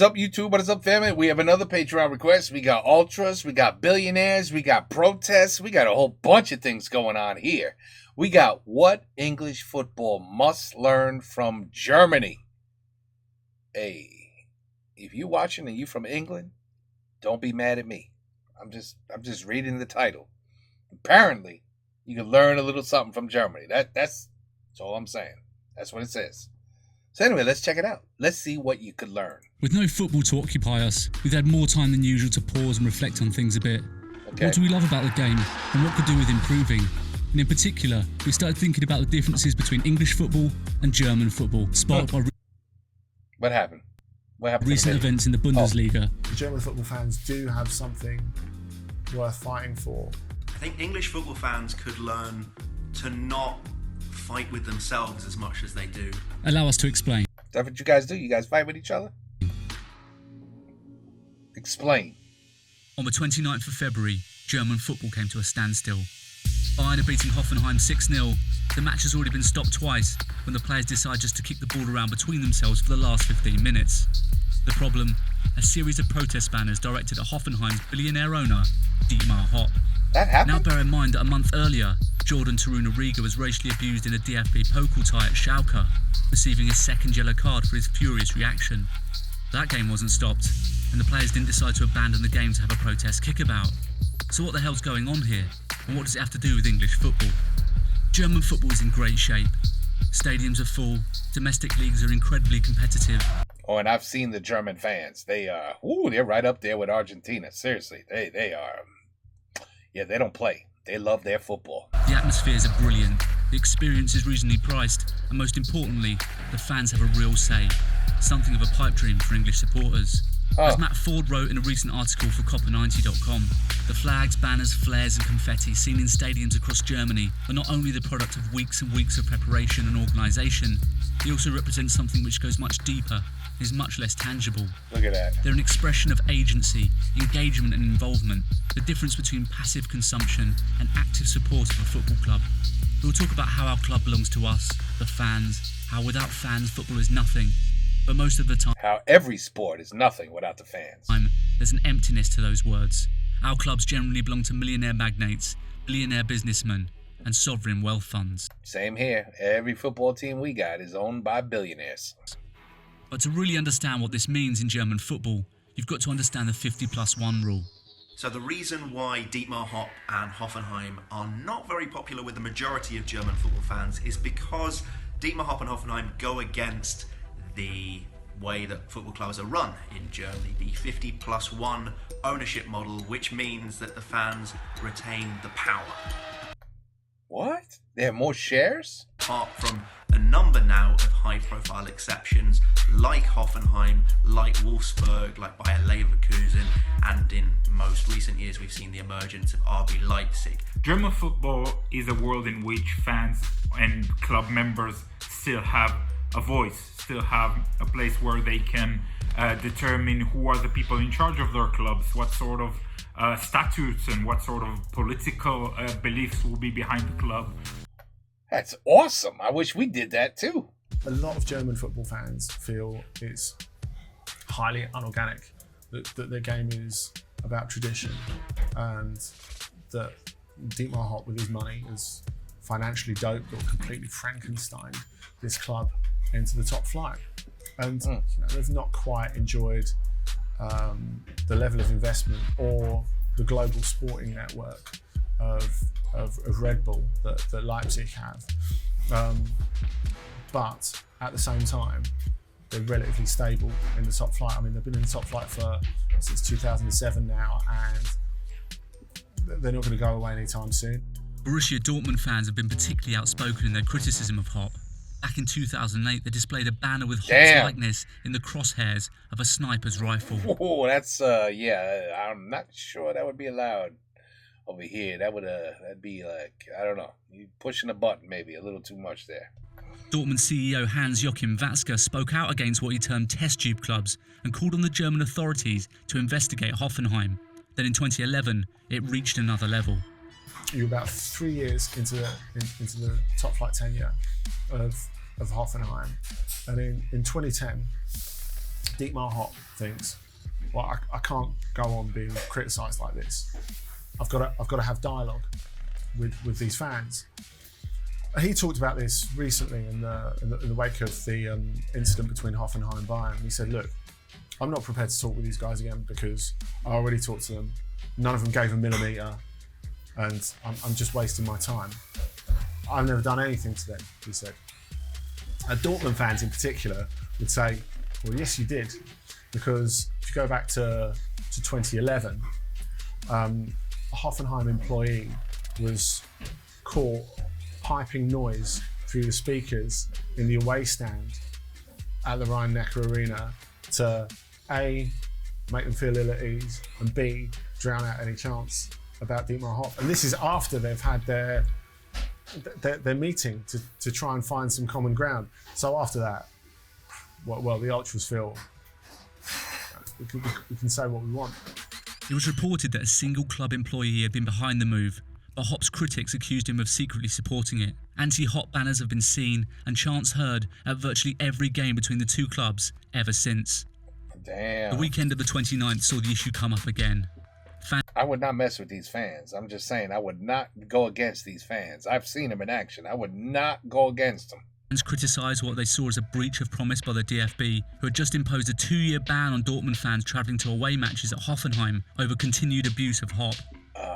What's up, YouTube? What is up, family? We have another Patreon request. We got ultras, we got billionaires, we got protests, we got a whole bunch of things going on here. We got what English football must learn from Germany. Hey, if you watching and you from England, don't be mad at me. I'm just reading the title. Apparently, you can learn a little something from Germany. That's all I'm saying. That's what it says. So anyway, let's check it out. Let's see what you could learn. With no football to occupy us, we've had more time than usual to pause and reflect on things a bit. Okay. What do we love about the game, and what could do with improving? And in particular, we started thinking about the differences between English football and German football, sparked by What happened? What happened? Recent events in the Bundesliga. German football fans do have something worth fighting for. I think English football fans could learn to not fight with themselves as much as they do. Allow us to explain. Is that what you guys do? You guys fight with each other? Explain. On the 29th of February, German football came to a standstill. Bayern are beating Hoffenheim 6-0. The match has already been stopped twice when the players decide just to kick the ball around between themselves for the last 15 minutes. The problem? A series of protest banners directed at Hoffenheim's billionaire owner, Dietmar Hopp. That happened? Now bear in mind that a month earlier, Jordan Torunariga was racially abused in a DFB Pokal tie at Schalke, receiving a second yellow card for his furious reaction. That game wasn't stopped, and the players didn't decide to abandon the game to have a protest kickabout. So what the hell's going on here, and what does it have to do with English football? German football is in great shape. Stadiums are full, domestic leagues are incredibly competitive. Oh, and I've seen the German fans. They're right up there with Argentina. Seriously, they are. Yeah, they don't play. They love their football. The atmospheres are brilliant, the experience is reasonably priced, and most importantly, the fans have a real say. Something of a pipe dream for English supporters. As Matt Ford wrote in a recent article for Copper90.com, the flags, banners, flares and confetti seen in stadiums across Germany are not only the product of weeks and weeks of preparation and organisation, they also represent something which goes much deeper and is much less tangible. Look at that. They're an expression of agency, engagement and involvement, the difference between passive consumption and active support of a football club. We'll talk about how our club belongs to us, the fans, how without fans football is nothing. But most of the time, how every sport is nothing without the fans. There's an emptiness to those words. Our clubs generally belong to millionaire magnates, billionaire businessmen, and sovereign wealth funds. Same here. Every football team we got is owned by billionaires. But to really understand what this means in German football, you've got to understand the 50+1 rule. So the reason why Dietmar Hopp and Hoffenheim are not very popular with the majority of German football fans is because Dietmar Hopp and Hoffenheim go against the way that football clubs are run in Germany, the 50+1 ownership model, which means that the fans retain the power. What? They have more shares? Apart from a number now of high-profile exceptions, like Hoffenheim, like Wolfsburg, like Bayer Leverkusen, and in most recent years we've seen the emergence of RB Leipzig. German football is a world in which fans and club members still have a voice, still have a place where they can determine who are the people in charge of their clubs, what sort of statutes and what sort of political beliefs will be behind the club. That's awesome. I wish we did that too. A lot of German football fans feel it's highly unorganic, that their game is about tradition, and that Dietmar Hopp with his money has financially doped or completely Frankenstein this club into the top flight. And they've not quite enjoyed the level of investment or the global sporting network of Red Bull that Leipzig have. But at the same time, they're relatively stable in the top flight. I mean, they've been in the top flight since 2007 now, and they're not going to go away anytime soon. Borussia Dortmund fans have been particularly outspoken in their criticism of Hopp. Back in 2008, they displayed a banner with Hopp's likeness in the crosshairs of a sniper's rifle. Oh, that's, I'm not sure that would be allowed over here. That'd be like, I don't know, you pushing a button maybe a little too much there. Dortmund CEO Hans-Joachim Watzke spoke out against what he termed test tube clubs and called on the German authorities to investigate Hoffenheim. Then in 2011, it reached another level. You're about 3 years into the top flight tenure of Hoffenheim, and in 2010, Dietmar Hopp thinks, well, I can't go on being criticised like this. I've got to have dialogue with these fans. He talked about this recently in the wake of the incident between Hoffenheim and Bayern. He said, look, I'm not prepared to talk with these guys again because I already talked to them. None of them gave a millimetre, and I'm just wasting my time. I've never done anything to them, he said. Dortmund fans in particular would say, well, yes, you did, because if you go back to 2011, a Hoffenheim employee was caught piping noise through the speakers in the away stand at the Rhein-Neckar Arena to A, make them feel ill at ease, and B, drown out any chance about Dietmar Hopp. And this is after they've had their meeting to try and find some common ground. So after that, well, the ultras feel we can say what we want. It was reported that a single club employee had been behind the move, but Hopp's critics accused him of secretly supporting it. Anti-Hopp banners have been seen and chants heard at virtually every game between the two clubs ever since. Damn. The weekend of the 29th saw the issue come up again. I would not mess with these fans. I'm just saying, I would not go against these fans. I've seen them in action. I would not go against them. Fans criticised what they saw as a breach of promise by the DFB, who had just imposed a 2-year ban on Dortmund fans travelling to away matches at Hoffenheim over continued abuse of Hopp.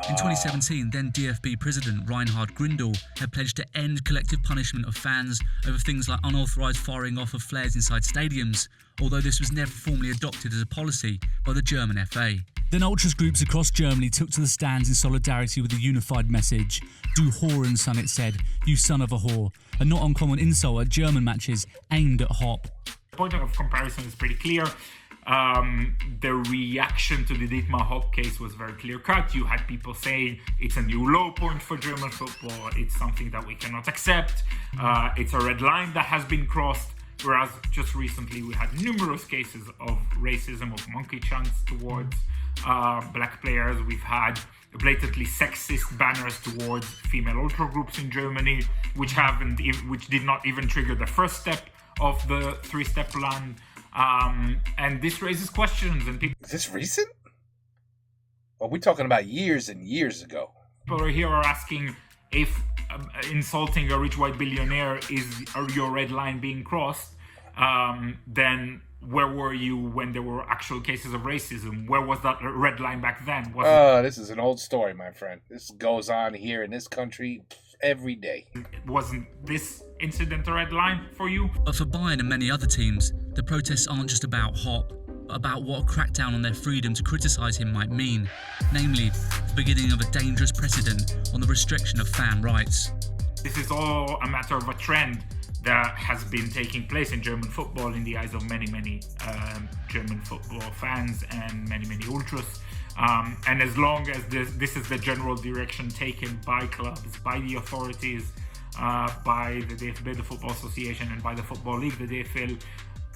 In 2017, then DFB President Reinhard Grindel had pledged to end collective punishment of fans over things like unauthorised firing off of flares inside stadiums, although this was never formally adopted as a policy by the German FA. Then ultras groups across Germany took to the stands in solidarity with a unified message. Du Hurensohn, it said, you son of a whore, a not uncommon insult at German matches aimed at Hopp. The point of comparison is pretty clear. The reaction to the Dietmar Hopp case was very clear-cut. You had people saying it's a new low point for German football, it's something that we cannot accept, it's a red line that has been crossed, whereas just recently we had numerous cases of racism, of monkey chants towards black players. We've had blatantly sexist banners towards female ultra groups in Germany, which did not even trigger the first step of the 3-step plan. And this raises questions, and people. Is this recent? Or are we talking about years and years ago? People here are asking if insulting a rich white billionaire is your red line being crossed. Then where were you when there were actual cases of racism? Where was that red line back then? This is an old story, my friend. This goes on here in this country every day. Wasn't this incident a red line for you? But for Bayern and many other teams, the protests aren't just about Hopp, but about what a crackdown on their freedom to criticise him might mean, namely the beginning of a dangerous precedent on the restriction of fan rights. This is all a matter of a trend that has been taking place in German football in the eyes of many German football fans and many ultras. And as long as this is the general direction taken by clubs, by the authorities, by the DFB, the Football Association, and by the Football League, the DFL,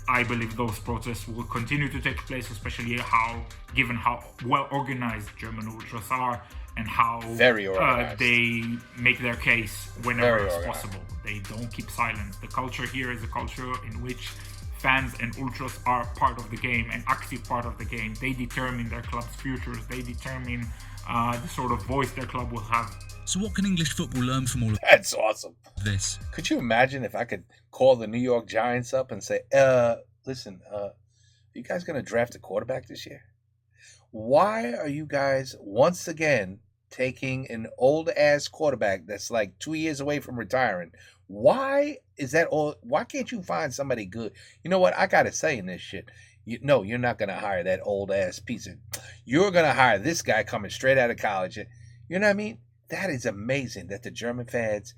I believe those protests will continue to take place, especially given how well organized German ultras are and how they make their case whenever it's possible. They don't keep silent. The culture here is a culture in which fans and ultras are part of the game, an active part of the game. They determine their club's futures. They determine the sort of voice their club will have. So what can English football learn from all of That's awesome. this? Could you imagine if I could call the New York Giants up and say, listen, are you guys going to draft a quarterback this year? Why are you guys once again taking an old-ass quarterback that's like 2 years away from retiring? Why is that all? Why can't you find somebody good? You know what? I got to say in this shit. No, you're not going to hire that old-ass piece of... You're going to hire this guy coming straight out of college. You know what I mean? That is amazing that the German fans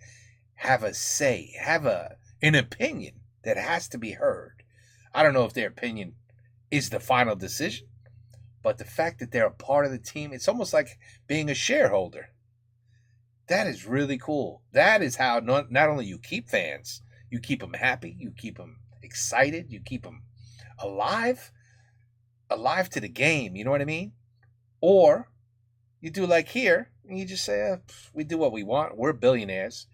have a say, have an opinion that has to be heard. I don't know if their opinion is the final decision, but the fact that they're a part of the team, it's almost like being a shareholder. That is really cool. That is how not only you keep fans, you keep them happy, you keep them excited, you keep them alive to the game, you know what I mean? Or you do like here, and you just say, we do what we want. We're billionaires.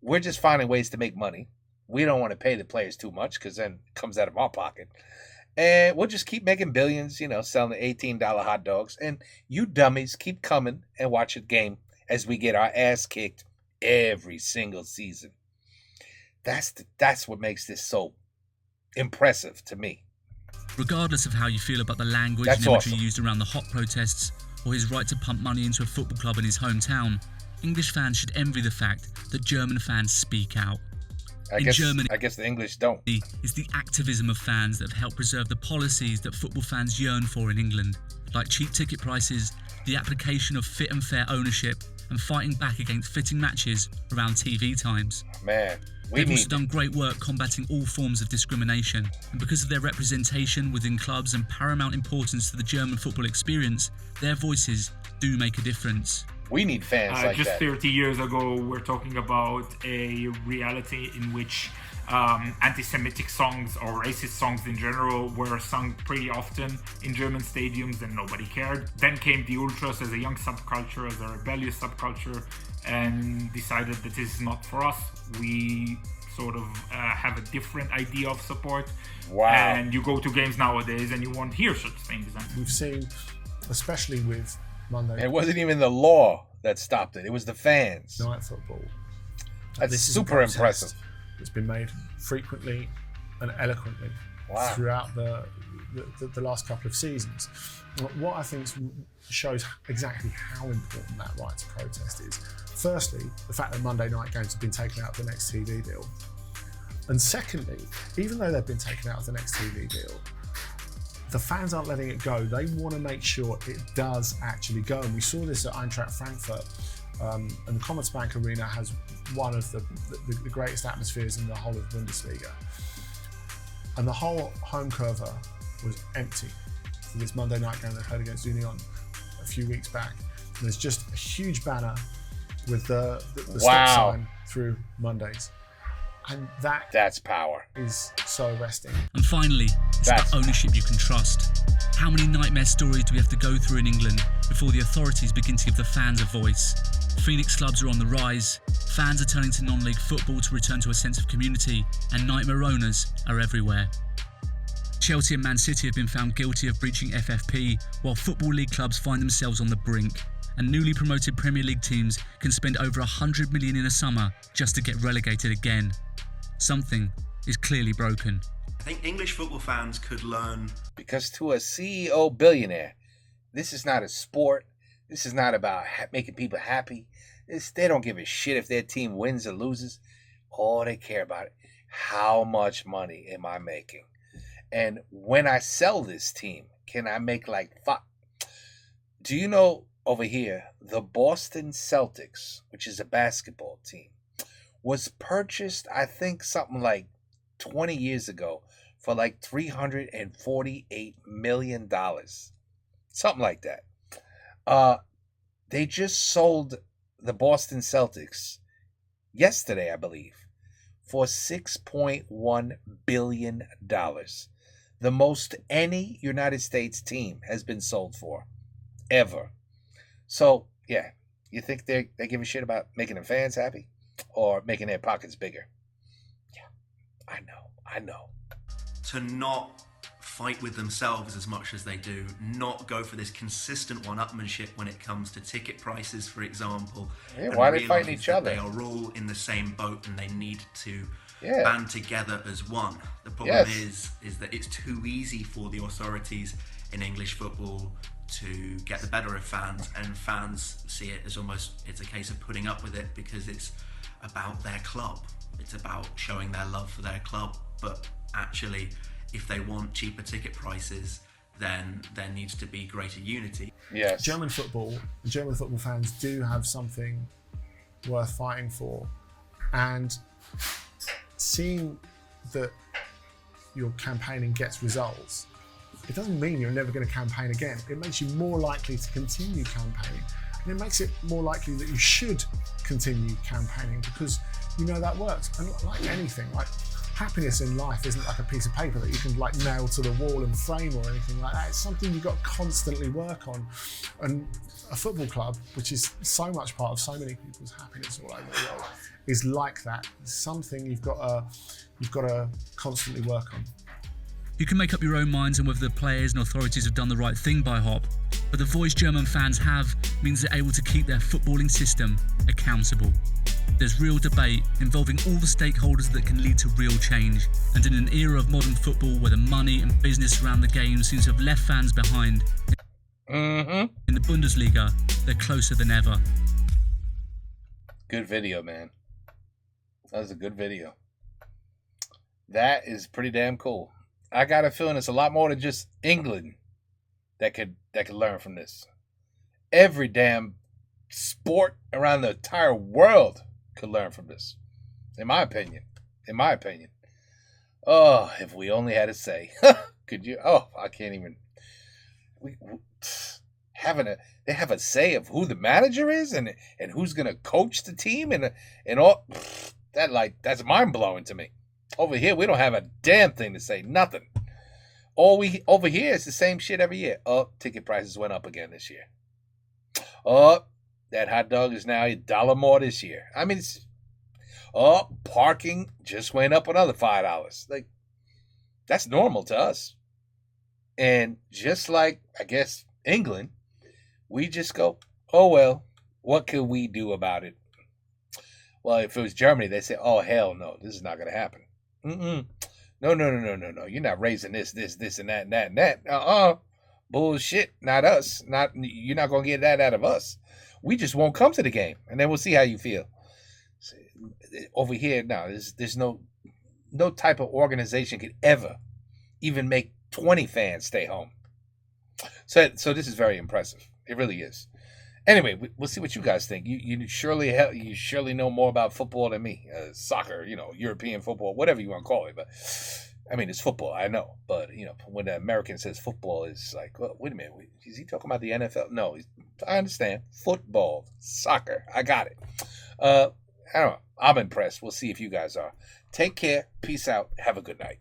We're just finding ways to make money. We don't want to pay the players too much because then it comes out of our pocket. And we'll just keep making billions, selling $18 hot dogs. And you dummies keep coming and watch a game as we get our ass kicked every single season. That's what makes this so impressive to me. Regardless of how you feel about the language That's and imagery awesome. used around the Hopp protests or his right to pump money into a football club in his hometown, English fans should envy the fact that German fans speak out. I guess the English don't. Is the activism of fans that have helped preserve the policies that football fans yearn for in England, like cheap ticket prices, the application of fit and fair ownership, and fighting back against fitting matches around TV times. Man, They've also done great work combating all forms of discrimination, and because of their representation within clubs and paramount importance to the German football experience, their voices do make a difference. We need fans like just that. 30 years ago, we're talking about a reality in which anti-Semitic songs or racist songs in general were sung pretty often in German stadiums and nobody cared. Then came the ultras as a young subculture, as a rebellious subculture, and decided that this is not for us. We sort of have a different idea of support. Wow. And you go to games nowadays and you won't hear such things. We've seen, especially with Monday It wasn't even the law that stopped it. It was the fans. Night Football. That's This is a super protest impressive. It's been made frequently and eloquently Wow. throughout the last couple of seasons. What I think shows exactly how important that right to protest is. Firstly, the fact that Monday night games have been taken out of the next TV deal. And secondly, even though they've been taken out of the next TV deal, the fans aren't letting it go. They want to make sure it does actually go. And we saw this at Eintracht Frankfurt. And the Commerzbank Arena has one of the greatest atmospheres in the whole of Bundesliga. And the whole home curva was empty for this Monday night game they played against Union a few weeks back. And there's just a huge banner with the stop sign through Mondays. And That's power. is so arresting. And finally, it's about ownership you can trust. How many nightmare stories do we have to go through in England before the authorities begin to give the fans a voice? Phoenix clubs are on the rise, fans are turning to non-league football to return to a sense of community, and nightmare owners are everywhere. Chelsea and Man City have been found guilty of breaching FFP, while Football League clubs find themselves on the brink, and newly promoted Premier League teams can spend over $100 million in a summer just to get relegated again. Something is clearly broken. I think English football fans could learn. Because to a CEO billionaire, this is not a sport. This is not about making people happy. They don't give a shit if their team wins or loses. All they care about is how much money am I making? And when I sell this team, can I make like $5? Do you know over here, the Boston Celtics, which is a basketball team, was purchased, I think, something like 20 years ago for like $348 million. Something like that. They just sold the Boston Celtics yesterday, I believe, for $6.1 billion. The most any United States team has been sold for, ever. So, yeah, you think they give a shit about making the fans happy or making their pockets bigger? Yeah, I know. To not fight with themselves as much as they do, not go for this consistent one-upmanship when it comes to ticket prices, for example. Yeah, why are they fighting each other? They are all in the same boat and they need to band together as one. The problem is that it's too easy for the authorities in English football to get the better of fans, and fans see it as it's a case of putting up with it because it's about their club. It's about showing their love for their club. But actually, if they want cheaper ticket prices, then there needs to be greater unity. Yes. German football fans do have something worth fighting for. And seeing that your campaigning gets results, it doesn't mean you're never going to campaign again. It makes you more likely to continue campaigning. And it makes it more likely that you should continue campaigning because you know that works. And like anything, like happiness in life isn't like a piece of paper that you can like nail to the wall and frame or anything like that. It's something you've got to constantly work on. And a football club, which is so much part of so many people's happiness all over the world, is like that. It's something you've got to constantly work on. You can make up your own minds on whether the players and authorities have done the right thing by Hopp, but the voice German fans have means they're able to keep their footballing system accountable. There's real debate involving all the stakeholders that can lead to real change, and in an era of modern football where the money and business around the game seems to have left fans behind, in the Bundesliga, they're closer than ever. Good video, man. That was a good video. That is pretty damn cool. I got a feeling it's a lot more than just England that could learn from this. Every damn sport around the entire world could learn from this. In my opinion. Oh, if we only had a say. Could you? Oh, I can't even. They have a say of who the manager is and who's gonna coach the team and all that's mind blowing to me. Over here we don't have a damn thing to say, nothing. Over here is the same shit every year. Oh, ticket prices went up again this year. Oh, that hot dog is now $1 more this year. I mean, parking just went up another $5. Like, that's normal to us. And just like, I guess, England, we just go, oh, well, what can we do about it? Well, if it was Germany, they say, oh, hell no, this is not going to happen. No. You're not raising this, and that. Bullshit. Not us. You're not going to get that out of us. We just won't come to the game, and then we'll see how you feel. Over here, now, there's no type of organization could ever even make 20 fans stay home. So this is very impressive. It really is. Anyway, we'll see what you guys think. You surely know more about football than me. Soccer, European football, whatever you want to call it. But I mean, it's football. I know. But when the American says football, it's like, well, wait a minute. Is he talking about the NFL? No, I understand. Football, soccer. I got it. I don't know. I'm impressed. We'll see if you guys are. Take care. Peace out. Have a good night.